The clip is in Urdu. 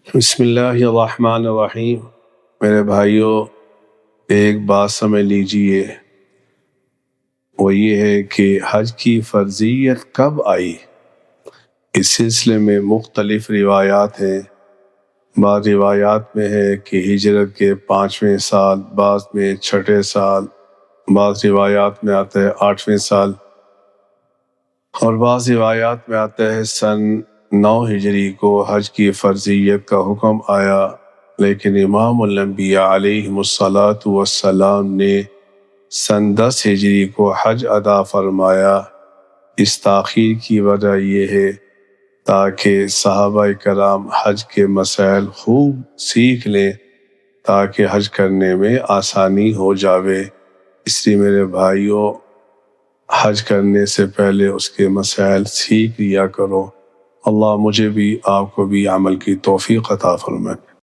بسم اللہ الرحمن الرحیم۔ میرے بھائیوں، ایک بات سمجھ لیجئے، وہ یہ ہے کہ حج کی فرضیت کب آئی۔ اس سلسلے میں مختلف روایات ہیں۔ بعض روایات میں ہے کہ ہجرت کے 5ویں سال، بعض میں 6 سال، بعض روایات میں آتا ہے 8ویں سال، اور بعض روایات میں آتا ہے سن 9 ہجری کو حج کی فرضیت کا حکم آیا، لیکن امام الانبیاء علیہم الصلاۃ والسلام نے سن 10 ہجری کو حج ادا فرمایا۔ اس تاخیر کی وجہ یہ ہے تاکہ صحابہ کرام حج کے مسائل خوب سیکھ لیں، تاکہ حج کرنے میں آسانی ہو جاوے۔ اس لیے میرے بھائیوں، حج کرنے سے پہلے اس کے مسائل سیکھ لیا کرو۔ اللہ مجھے بھی آپ کو بھی عمل کی توفیق عطا فرمائے۔